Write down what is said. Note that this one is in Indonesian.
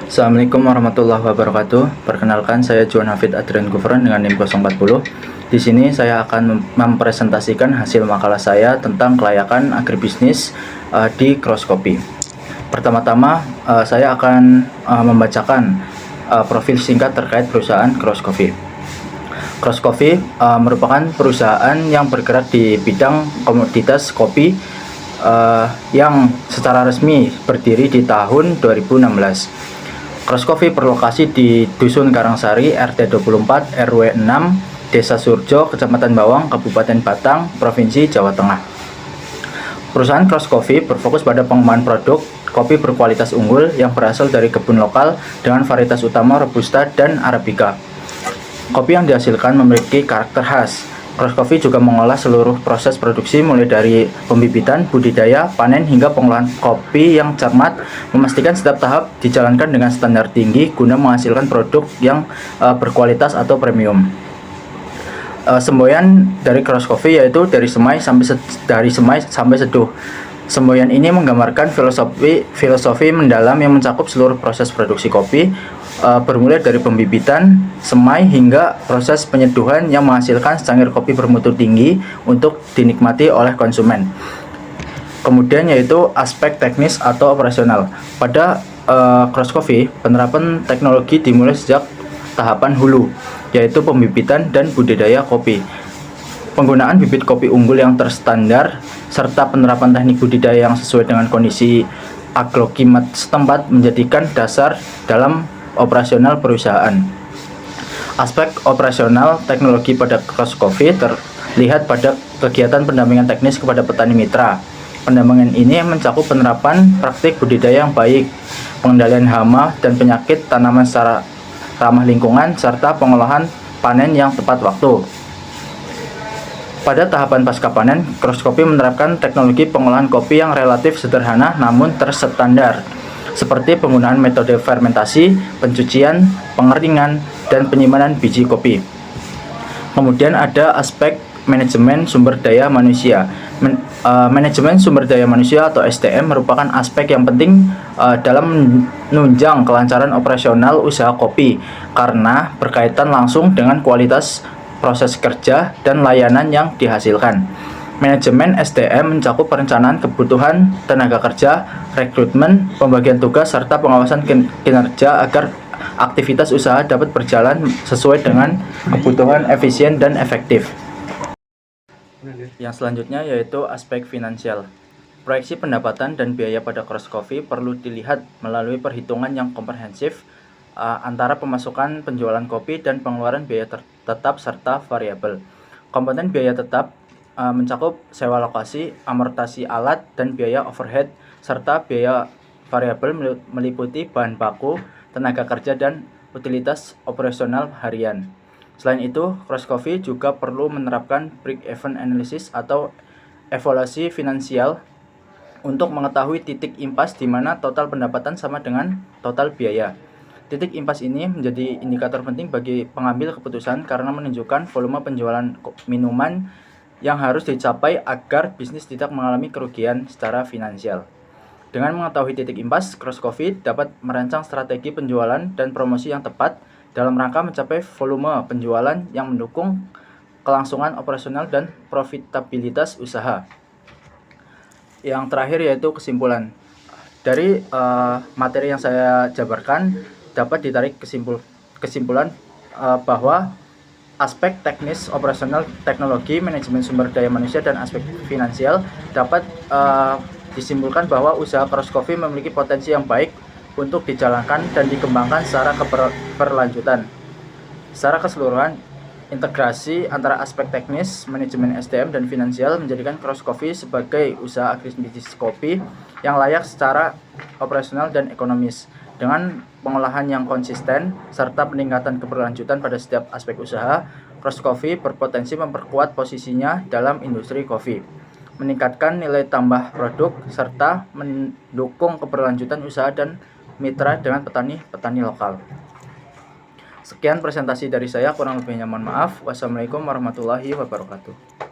Assalamualaikum warahmatullahi wabarakatuh. Perkenalkan, saya Juan Hafid Adrian Gufron dengan NIM 040. Di sini saya akan mempresentasikan hasil makalah saya tentang kelayakan agribisnis di Cross Coffee. Pertama-tama saya akan membacakan profil singkat terkait perusahaan Cross Coffee. Cross Coffee merupakan perusahaan yang bergerak di bidang komoditas kopi yang secara resmi berdiri di tahun 2016. Cross Coffee berlokasi di Dusun Karangsari, RT 24, RW 6, Desa Surjo, Kecamatan Bawang, Kabupaten Batang, Provinsi Jawa Tengah. Perusahaan Cross Coffee berfokus pada pengembangan produk kopi berkualitas unggul yang berasal dari kebun lokal dengan varietas utama Robusta dan Arabica. Kopi yang dihasilkan memiliki karakter khas. Cross Coffee juga mengolah seluruh proses produksi mulai dari pembibitan, budidaya, panen hingga pengolahan kopi yang cermat, memastikan setiap tahap dijalankan dengan standar tinggi guna menghasilkan produk yang berkualitas atau premium. Semboyan dari Cross Coffee yaitu dari semai sampai seduh. Semboyan ini menggambarkan filosofi mendalam yang mencakup seluruh proses produksi kopi, bermulai dari pembibitan, semai hingga proses penyeduhan yang menghasilkan secangkir kopi bermutu tinggi untuk dinikmati oleh konsumen. Kemudian yaitu aspek teknis atau operasional. Pada Cross Coffee, penerapan teknologi dimulai sejak tahapan hulu, yaitu pembibitan dan budidaya kopi. Penggunaan bibit kopi unggul yang terstandar serta penerapan teknik budidaya yang sesuai dengan kondisi agroklimat setempat menjadikan dasar dalam operasional perusahaan. Aspek operasional teknologi pada Cross Coffee terlihat pada kegiatan pendampingan teknis kepada petani mitra. Pendampingan ini mencakup penerapan praktik budidaya yang baik, pengendalian hama dan penyakit tanaman secara ramah lingkungan, serta pengolahan panen yang tepat waktu. Pada tahapan pasca panen, Cross Coffee menerapkan teknologi pengolahan kopi yang relatif sederhana namun terstandar, seperti penggunaan metode fermentasi, pencucian, pengeringan, dan penyimpanan biji kopi. Kemudian ada aspek manajemen sumber daya manusia. Manajemen sumber daya manusia atau SDM merupakan aspek yang penting dalam menunjang kelancaran operasional usaha kopi karena berkaitan langsung dengan kualitas proses kerja dan layanan yang dihasilkan. Manajemen SDM mencakup perencanaan kebutuhan tenaga kerja, rekrutmen, pembagian tugas, serta pengawasan kinerja agar aktivitas usaha dapat berjalan sesuai dengan kebutuhan efisien dan efektif. Yang selanjutnya yaitu aspek finansial. Proyeksi pendapatan dan biaya pada Cross Coffee perlu dilihat melalui perhitungan yang komprehensif antara pemasukan penjualan kopi dan pengeluaran biaya tetap serta variabel. Komponen biaya tetap mencakup sewa lokasi, amortasi alat, dan biaya overhead, serta biaya variabel meliputi bahan baku, tenaga kerja, dan utilitas operasional harian. Selain itu, Cross Coffee juga perlu menerapkan break-even analysis atau evaluasi finansial untuk mengetahui titik impas di mana total pendapatan sama dengan total biaya. Titik impas ini menjadi indikator penting bagi pengambil keputusan karena menunjukkan volume penjualan minuman yang harus dicapai agar bisnis tidak mengalami kerugian secara finansial. Dengan mengetahui titik impas, Cross Coffee dapat merancang strategi penjualan dan promosi yang tepat dalam rangka mencapai volume penjualan yang mendukung kelangsungan operasional dan profitabilitas usaha. Yang terakhir yaitu kesimpulan. Dari materi yang saya jabarkan, dapat ditarik kesimpulan bahwa aspek teknis, operasional, teknologi, manajemen sumber daya manusia, dan aspek finansial dapat disimpulkan bahwa usaha Cross Coffee memiliki potensi yang baik untuk dijalankan dan dikembangkan secara berlanjutan. Secara keseluruhan, integrasi antara aspek teknis, manajemen SDM, dan finansial menjadikan Cross Coffee sebagai usaha agribisnis kopi yang layak secara operasional dan ekonomis. Dengan pengolahan yang konsisten serta peningkatan keberlanjutan pada setiap aspek usaha, Cross Coffee berpotensi memperkuat posisinya dalam industri kopi, meningkatkan nilai tambah produk, serta mendukung keberlanjutan usaha dan mitra dengan petani lokal. Sekian presentasi dari saya, kurang lebihnya mohon maaf. Wassalamualaikum warahmatullahi wabarakatuh.